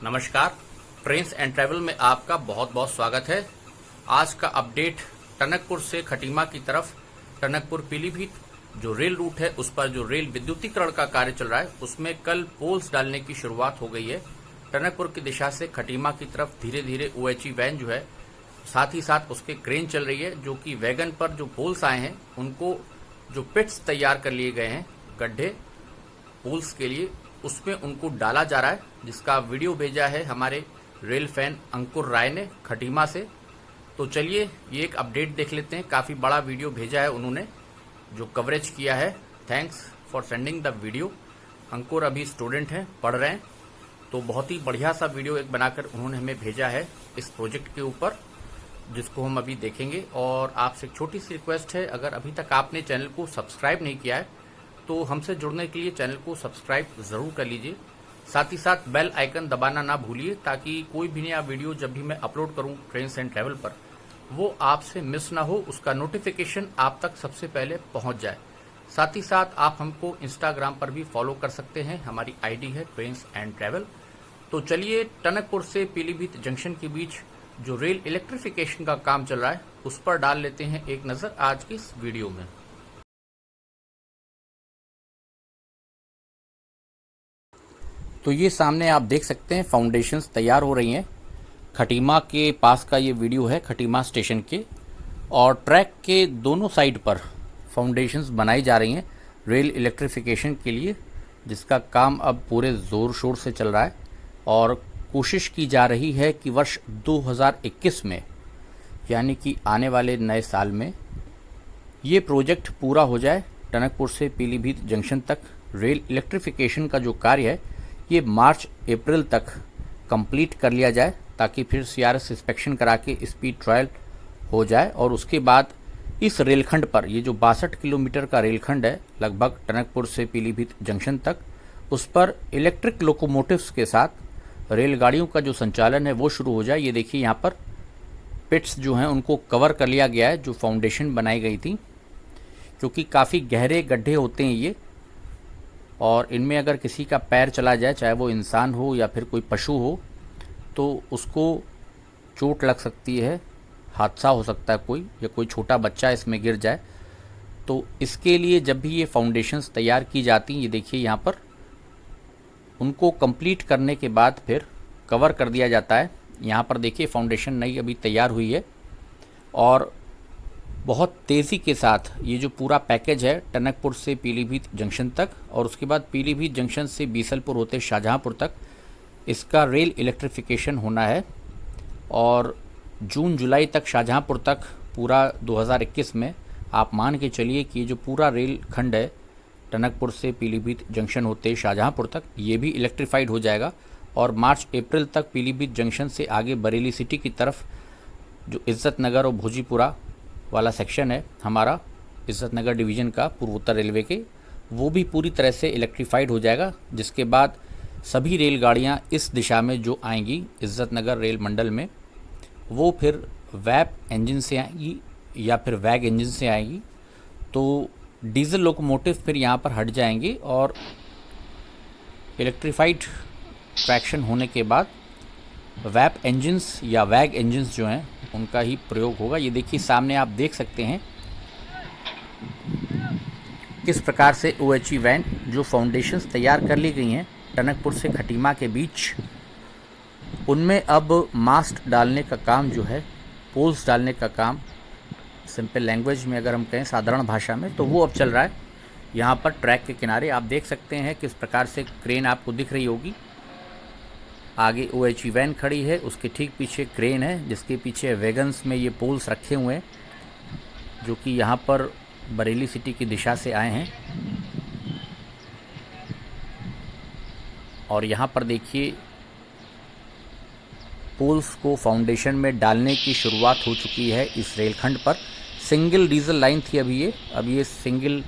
नमस्कार, trains and travel में आपका बहुत बहुत स्वागत है। आज का अपडेट टनकपुर से खटीमा की तरफ टनकपुर पीलीभीत जो रेल रूट है उस पर जो रेल विद्युतीकरण का कार्य चल रहा है उसमें कल पोल्स डालने की शुरुआत हो गई है। टनकपुर की दिशा से खटीमा की तरफ धीरे धीरे ओएचई वैन जो है साथ ही साथ उसके क्रेन चल रही है, जो कि वैगन पर जो पोल्स आए हैं उनको जो पिट्स तैयार कर लिए गए हैं गड्ढे पोल्स के लिए उसमें उनको डाला जा रहा है, जिसका वीडियो भेजा है हमारे रेल फैन अंकुर राय ने खटीमा से। तो चलिए ये एक अपडेट देख लेते हैं। काफ़ी बड़ा वीडियो भेजा है उन्होंने जो कवरेज किया है। Thanks for sending the video. Ankur अभी स्टूडेंट हैं, पढ़ रहे हैं, तो बहुत ही बढ़िया सा वीडियो एक बनाकर उन्होंने हमें भेजा है इस प्रोजेक्ट के ऊपर, जिसको हम अभी देखेंगे। और आपसे एक छोटी सी रिक्वेस्ट है, अगर अभी तक आपने चैनल को सब्सक्राइब नहीं किया है तो हमसे जुड़ने के लिए चैनल को सब्सक्राइब जरूर कर लीजिए। साथ ही साथ बेल आइकन दबाना ना भूलिए, ताकि कोई भी नया वीडियो जब भी मैं अपलोड करूं ट्रेन्स एंड ट्रैवल पर वो आपसे मिस ना हो, उसका नोटिफिकेशन आप तक सबसे पहले पहुंच जाए। साथ ही साथ आप हमको इंस्टाग्राम पर भी फॉलो कर सकते हैं, हमारी आईडी है ट्रेन्स एंड ट्रैवल। तो चलिए टनकपुर से पीलीभीत जंक्शन के बीच जो रेल इलेक्ट्रिफिकेशन का काम चल रहा है उस पर डाल लेते हैं एक नजर आज की इस वीडियो में। तो ये सामने आप देख सकते हैं फाउंडेशंस तैयार हो रही हैं। खटीमा के पास का ये वीडियो है, खटीमा स्टेशन के, और ट्रैक के दोनों साइड पर फाउंडेशंस बनाई जा रही हैं रेल इलेक्ट्रिफिकेशन के लिए, जिसका काम अब पूरे ज़ोर शोर से चल रहा है। और कोशिश की जा रही है कि वर्ष 2021 में, यानी कि आने वाले नए साल में, ये प्रोजेक्ट पूरा हो जाए। टनकपुर से पीलीभीत जंक्शन तक रेल इलेक्ट्रिफिकेशन का जो कार्य है ये मार्च अप्रैल तक कंप्लीट कर लिया जाए, ताकि फिर सीआरएस इंस्पेक्शन करा के स्पीड ट्रायल हो जाए। और उसके बाद इस रेलखंड पर, ये जो 62 किलोमीटर का रेलखंड है लगभग टनकपुर से पीलीभीत जंक्शन तक, उस पर इलेक्ट्रिक लोकोमोटिव्स के साथ रेलगाड़ियों का जो संचालन है वो शुरू हो जाए। ये देखिए यहाँ पर पिट्स जो हैं उनको कवर कर लिया गया है, जो फाउंडेशन बनाई गई थी, क्योंकि काफ़ी गहरे गड्ढे होते हैं ये, और इनमें अगर किसी का पैर चला जाए, चाहे वो इंसान हो या फिर कोई पशु हो, तो उसको चोट लग सकती है, हादसा हो सकता है कोई, या कोई छोटा बच्चा इसमें गिर जाए। तो इसके लिए जब भी ये फाउंडेशंस तैयार की जाती हैं, ये देखिए यहाँ पर, उनको कंप्लीट करने के बाद फिर कवर कर दिया जाता है। यहाँ पर देखिए फाउंडेशन नई अभी तैयार हुई है, और बहुत तेज़ी के साथ ये जो पूरा पैकेज है टनकपुर से पीलीभीत जंक्शन तक, और उसके बाद पीलीभीत जंक्शन से बीसलपुर होते शाहजहाँपुर तक, इसका रेल इलेक्ट्रिफिकेशन होना है। और जून जुलाई तक शाहजहाँपुर तक पूरा 2021 में आप मान के चलिए कि ये जो पूरा रेल खंड है टनकपुर से पीलीभीत जंक्शन होते शाहजहाँपुर तक, ये भी इलेक्ट्रीफाइड हो जाएगा। और मार्च अप्रैल तक पीलीभीत जंक्शन से आगे बरेली सिटी की तरफ जो इज्जत नगर और भोजीपुरा वाला सेक्शन है हमारा इज्जत नगर डिवीज़न का पूर्वोत्तर रेलवे के, वो भी पूरी तरह से इलेक्ट्रीफाइड हो जाएगा। जिसके बाद सभी रेलगाड़ियाँ इस दिशा में जो आएंगी इज्जत नगर रेल मंडल में, वो फिर वैप इंजन से आएंगी या फिर वैग इंजन से आएंगी। तो डीजल लोकोमोटिव फिर यहाँ पर हट जाएंगे, और इलेक्ट्रीफाइड ट्रैक्शन होने के बाद वैप इंजन्स या वैग इंजन्स जो हैं उनका ही प्रयोग होगा। ये देखिए सामने आप देख सकते हैं किस प्रकार से ओएचई वैन जो फाउंडेशंस तैयार कर ली गई हैं टनकपुर से खटीमा के बीच, उनमें अब मास्ट डालने का काम जो है, पोल्स डालने का काम, सिंपल लैंग्वेज में अगर हम कहें साधारण भाषा में, तो वो अब चल रहा है। यहाँ पर ट्रैक के किनारे आप देख सकते हैं किस प्रकार से क्रेन आपको दिख रही होगी। आगे ओएचई वैन खड़ी है, उसके ठीक पीछे क्रेन है, जिसके पीछे वैगन्स में ये पोल्स रखे हुए हैं, जो कि यहाँ पर बरेली सिटी की दिशा से आए हैं। और यहाँ पर देखिए पोल्स को फाउंडेशन में डालने की शुरुआत हो चुकी है इस रेलखंड पर। सिंगल डीजल लाइन थी अभी ये सिंगल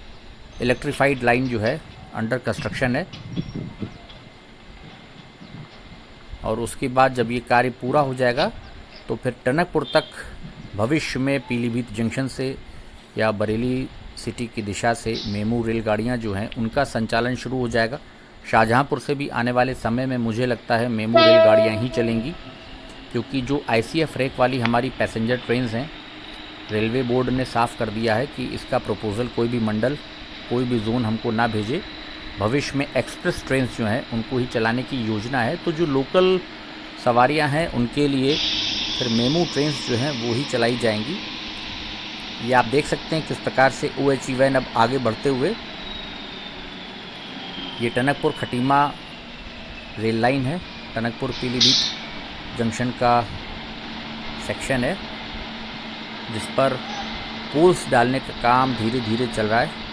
इलेक्ट्रीफाइड लाइन जो है अंडर कंस्ट्रक्शन है। और उसके बाद जब ये कार्य पूरा हो जाएगा तो फिर टनकपुर तक भविष्य में पीलीभीत जंक्शन से या बरेली सिटी की दिशा से मेमू रेलगाड़ियां जो हैं उनका संचालन शुरू हो जाएगा। शाहजहाँपुर से भी आने वाले समय में मुझे लगता है मेमू रेलगाड़ियाँ ही चलेंगी, क्योंकि जो ICF रैक वाली हमारी पैसेंजर ट्रेन्स हैं, रेलवे बोर्ड ने साफ़ कर दिया है कि इसका प्रपोज़ल कोई भी मंडल, कोई भी जोन हमको ना भेजे। भविष्य में एक्सप्रेस ट्रेन्स जो हैं उनको ही चलाने की योजना है। तो जो लोकल सवारियां हैं उनके लिए फिर मेमू ट्रेन्स जो हैं वो ही चलाई जाएंगी। ये आप देख सकते हैं किस प्रकार से OHE वैन अब आगे बढ़ते हुए, ये टनकपुर खटीमा रेल लाइन है, टनकपुर पीलीभीत जंक्शन का सेक्शन है, जिस पर पोल्स डालने का काम धीरे धीरे चल रहा है।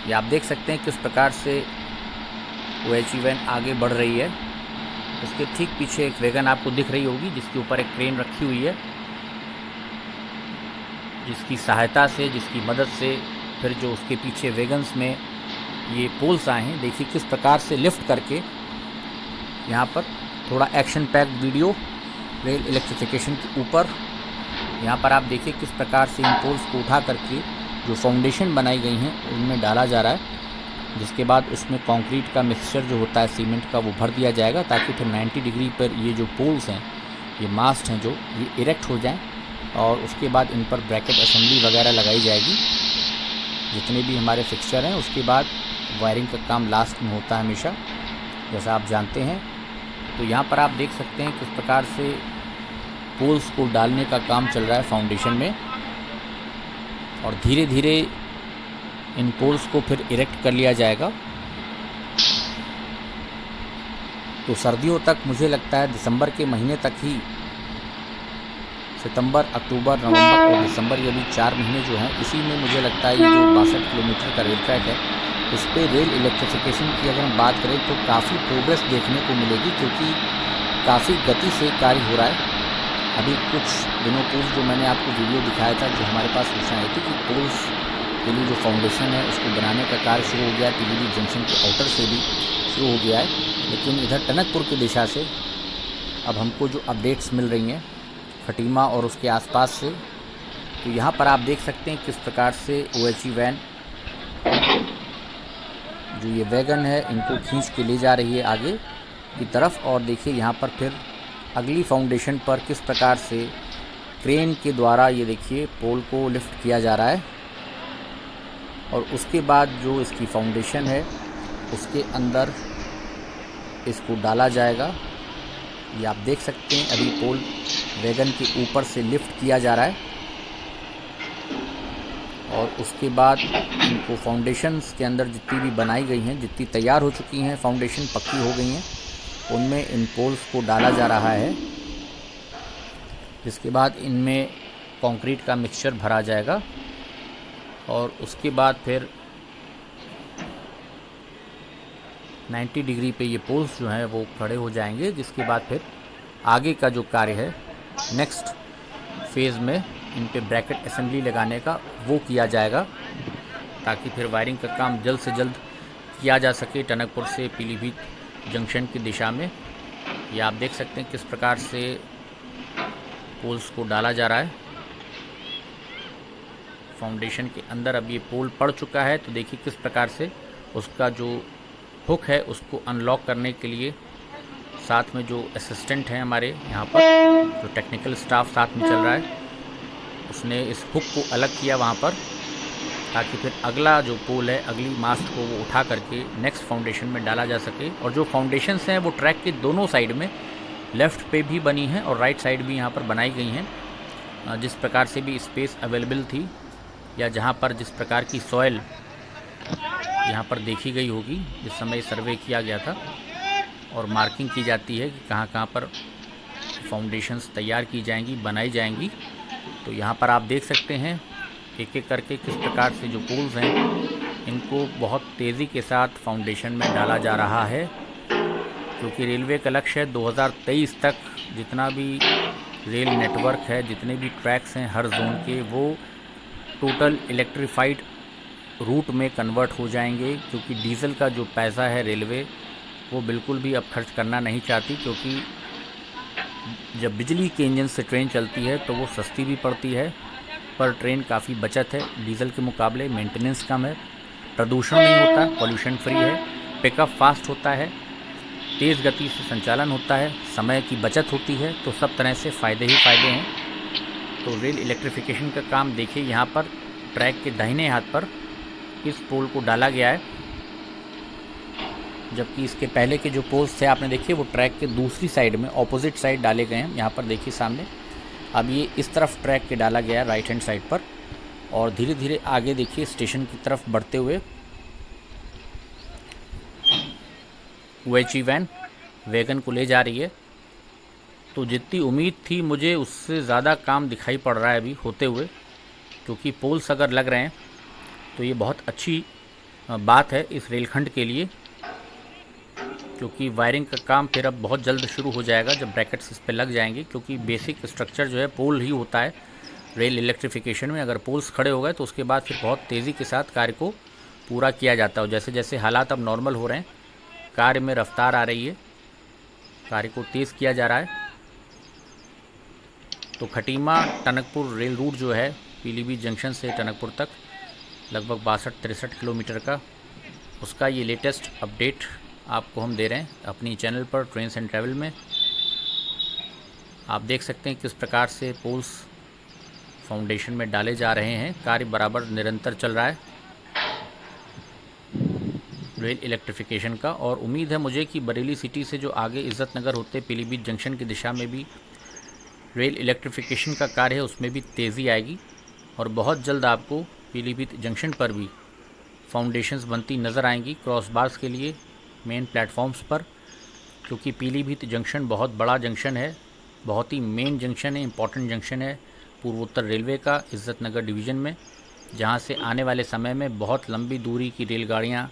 ये आप देख सकते हैं किस प्रकार से OHE वैन आगे बढ़ रही है। इसके ठीक पीछे एक वैगन आपको दिख रही होगी जिसके ऊपर एक क्रेन रखी हुई है, जिसकी सहायता से, जिसकी मदद से फिर जो उसके पीछे वैगन्स में ये पोल्स आए हैं, देखिए किस प्रकार से लिफ्ट करके यहाँ पर थोड़ा action packed video rail electrification के ऊपर यहाँ पर आप देखिए किस प्रकार से इन पोल्स को उठा करके जो फाउंडेशन बनाई गई हैं उनमें डाला जा रहा है, जिसके बाद उसमें कंक्रीट का मिक्सचर जो होता है सीमेंट का वो भर दिया जाएगा, ताकि फिर 90 डिग्री पर ये जो पोल्स हैं, ये मास्ट हैं जो ये इरेक्ट हो जाएं, और उसके बाद इन पर ब्रैकेट असेंबली वगैरह लगाई जाएगी। जितने भी हमारे फिक्सचर हैं उसके बाद वायरिंग का काम लास्ट में होता है हमेशा, जैसा आप जानते हैं। तो यहाँ पर आप देख सकते हैं किस प्रकार से पोल्स को डालने का काम चल रहा है फाउंडेशन में, और धीरे धीरे इन पोल्स को फिर इरेक्ट कर लिया जाएगा। तो सर्दियों तक मुझे लगता है दिसंबर के महीने तक ही, सितंबर, अक्टूबर, नवंबर और दिसंबर, ये भी 4 महीने जो हैं, इसी में मुझे लगता है ये जो 62 किलोमीटर का रेल ट्रैक है, इस पर रेल इलेक्ट्रिफिकेशन की अगर हम बात करें तो काफ़ी प्रोग्रेस देखने को मिलेगी, क्योंकि काफ़ी गति से कार्य हो रहा है। अभी कुछ दिनों पूर्व जो मैंने आपको वीडियो दिखाया था, जो हमारे पास सूचना आई थी कि पोल्स के लिए जो फाउंडेशन है उसको बनाने का कार्य शुरू हो गया, पीलीभीत जंक्शन के आउटर से भी शुरू हो गया है। लेकिन इधर टनकपुर की दिशा से अब हमको जो अपडेट्स मिल रही हैं खटीमा और उसके आसपास से, तो यहाँ पर आप देख सकते हैं किस प्रकार से OHE वैन जो ये वैगन है इनको खींच के ले जा रही है आगे की तरफ। और देखिए यहाँ पर फिर अगली फाउंडेशन पर किस प्रकार से क्रेन के द्वारा ये देखिए पोल को लिफ्ट किया जा रहा है, और उसके बाद जो इसकी फाउंडेशन है उसके अंदर इसको डाला जाएगा। ये आप देख सकते हैं अभी पोल वैगन के ऊपर से लिफ्ट किया जा रहा है, और उसके बाद इनको फाउंडेशंस के अंदर जितनी भी बनाई गई हैं, जितनी तैयार हो चुकी हैं, फाउंडेशन पक्की हो गई हैं, उनमें इन पोल्स को डाला जा रहा है, जिसके बाद इनमें कंक्रीट का मिक्सचर भरा जाएगा, और उसके बाद फिर 90 डिग्री पे ये पोल्स जो हैं वो खड़े हो जाएंगे, जिसके बाद फिर आगे का जो कार्य है नेक्स्ट फेज़ में इन पे ब्रैकेट असेंबली लगाने का वो किया जाएगा, ताकि फिर वायरिंग का काम जल्द से जल्द किया जा सके टनकपुर से पीलीभीत जंक्शन की दिशा में। ये आप देख सकते हैं किस प्रकार से पोल्स को डाला जा रहा है फाउंडेशन के अंदर। अब ये पोल पड़ चुका है, तो देखिए किस प्रकार से उसका जो हुक है उसको अनलॉक करने के लिए साथ में जो असिस्टेंट हैं हमारे यहाँ पर, जो टेक्निकल स्टाफ साथ में चल रहा है, उसने इस हुक को अलग किया वहाँ पर, ताकि फिर अगला जो पोल है, अगली मास्ट को वो उठा करके नेक्स्ट फाउंडेशन में डाला जा सके। और जो फाउंडेशंस हैं वो ट्रैक के दोनों साइड में, लेफ़्ट पे भी बनी हैं और राइट साइड भी यहाँ पर बनाई गई हैं। जिस प्रकार से भी स्पेस अवेलेबल थी, या जहाँ पर जिस प्रकार की सॉइल यहाँ पर देखी गई होगी जिस समय सर्वे किया गया था, और मार्किंग की जाती है कि कहाँ कहाँ पर फाउंडेशंस तैयार की जाएंगी, बनाई जाएंगी। तो यहाँ पर आप देख सकते हैं एक एक करके किस प्रकार से जो पोल्स हैं इनको बहुत तेज़ी के साथ फाउंडेशन में डाला जा रहा है, क्योंकि रेलवे का लक्ष्य है 2023 तक जितना भी रेल नेटवर्क है, जितने भी ट्रैक्स हैं हर जोन के, वो टोटल इलेक्ट्रीफाइड रूट में कन्वर्ट हो जाएंगे। क्योंकि डीजल का जो पैसा है रेलवे वो बिल्कुल भी अब खर्च करना नहीं चाहती, क्योंकि जब बिजली के इंजन से ट्रेन चलती है तो वो सस्ती भी पड़ती है, पर ट्रेन काफ़ी बचत है डीजल के मुकाबले, मेंटेनेंस कम है, प्रदूषण नहीं होता, पॉल्यूशन फ्री है, पिकअप फास्ट होता है, तेज़ गति से संचालन होता है, समय की बचत होती है, तो सब तरह से फ़ायदे ही फ़ायदे हैं। तो रेल इलेक्ट्रिफिकेशन का काम देखिए, यहाँ पर ट्रैक के दाहिने हाथ पर इस पोल को डाला गया है, जबकि इसके पहले के जो पोल्स थे आपने देखिए वो ट्रैक के दूसरी साइड में ऑपोजिट साइड डाले गए हैं। यहाँ पर देखिए सामने, अब ये इस तरफ ट्रैक के डाला गया है राइट हैंड साइड पर, और धीरे धीरे आगे देखिए स्टेशन की तरफ बढ़ते हुए ओएचई वैन वैगन को ले जा रही है। तो जितनी उम्मीद थी मुझे उससे ज़्यादा काम दिखाई पड़ रहा है अभी होते हुए, क्योंकि पोल्स अगर लग रहे हैं तो ये बहुत अच्छी बात है इस रेलखंड के लिए, क्योंकि वायरिंग का काम फिर अब बहुत जल्द शुरू हो जाएगा जब ब्रैकेट्स इस पर लग जाएंगे, क्योंकि बेसिक स्ट्रक्चर जो है पोल ही होता है रेल इलेक्ट्रिफिकेशन में। अगर पोल्स खड़े हो गए तो उसके बाद फिर बहुत तेज़ी के साथ कार्य को पूरा किया जाता है। जैसे जैसे हालात अब नॉर्मल हो रहे हैं, कार्य में रफ्तार आ रही है, कार्य को तेज़ किया जा रहा है। तो खटीमा टनकपुर रेल रूट जो है पीलीभीत जंक्शन से टनकपुर तक लगभग 62-63 किलोमीटर का, उसका ये लेटेस्ट अपडेट आपको हम दे रहे हैं अपनी चैनल पर ट्रेन्स एंड ट्रैवल में। आप देख सकते हैं किस प्रकार से पोल्स फाउंडेशन में डाले जा रहे हैं, कार्य बराबर निरंतर चल रहा है रेल इलेक्ट्रिफिकेशन का। और उम्मीद है मुझे कि बरेली सिटी से जो आगे इज़्ज़त नगर होते पीलीभीत जंक्शन की दिशा में भी रेल इलेक्ट्रिफिकेशन का कार्य है, उसमें भी तेज़ी आएगी, और बहुत जल्द आपको पीलीभीत जंक्शन पर भी फाउंडेशंस बनती नज़र आएंगी क्रॉस बार्स के लिए मेन प्लेटफॉर्म्स पर, क्योंकि पीलीभीत जंक्शन बहुत बड़ा जंक्शन है, बहुत ही मेन जंक्शन है, इम्पॉर्टेंट जंक्शन है पूर्वोत्तर रेलवे का इज़्ज़त नगर डिवीज़न में, जहाँ से आने वाले समय में बहुत लंबी दूरी की रेलगाड़ियाँ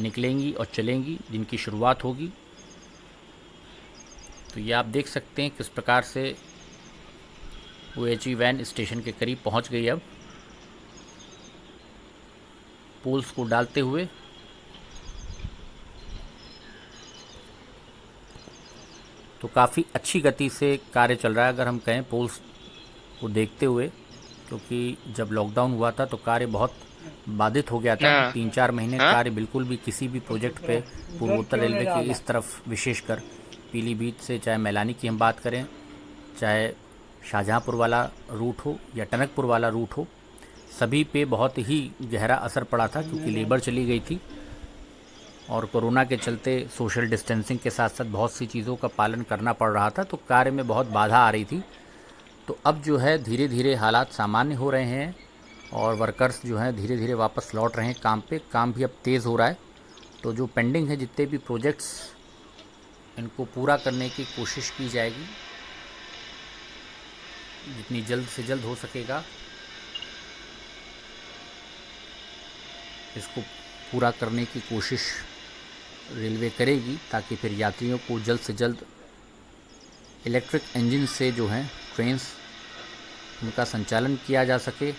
निकलेंगी और चलेंगी, जिनकी शुरुआत होगी। तो ये आप देख सकते हैं किस प्रकार से ओएचई वैन स्टेशन के करीब पहुँच गई अब पोल्स को डालते हुए। तो काफ़ी अच्छी गति से कार्य चल रहा है अगर हम कहें पोल्स को देखते हुए, क्योंकि जब लॉकडाउन हुआ था तो कार्य बहुत बाधित हो गया था। 3-4 महीने कार्य बिल्कुल भी किसी भी प्रोजेक्ट पे पूर्वोत्तर रेलवे के इस तरफ, विशेषकर पीलीभीत से, चाहे मैलानी की हम बात करें, चाहे शाहजहाँपुर वाला रूट हो या टनकपुर वाला रूट हो, सभी पे बहुत ही गहरा असर पड़ा था, क्योंकि लेबर चली गई थी और कोरोना के चलते सोशल डिस्टेंसिंग के साथ साथ बहुत सी चीज़ों का पालन करना पड़ रहा था, तो कार्य में बहुत बाधा आ रही थी। तो अब जो है धीरे धीरे हालात सामान्य हो रहे हैं और वर्कर्स जो हैं धीरे धीरे वापस लौट रहे हैं काम पे, काम भी अब तेज़ हो रहा है। तो जो पेंडिंग है जितने भी प्रोजेक्ट्स, इनको पूरा करने की कोशिश की जाएगी, जितनी जल्द से जल्द हो सकेगा इसको पूरा करने की कोशिश रेलवे करेगी, ताकि फिर यात्रियों को जल्द से जल्द इलेक्ट्रिक इंजन से जो हैं ट्रेन्स, उनका संचालन किया जा सके।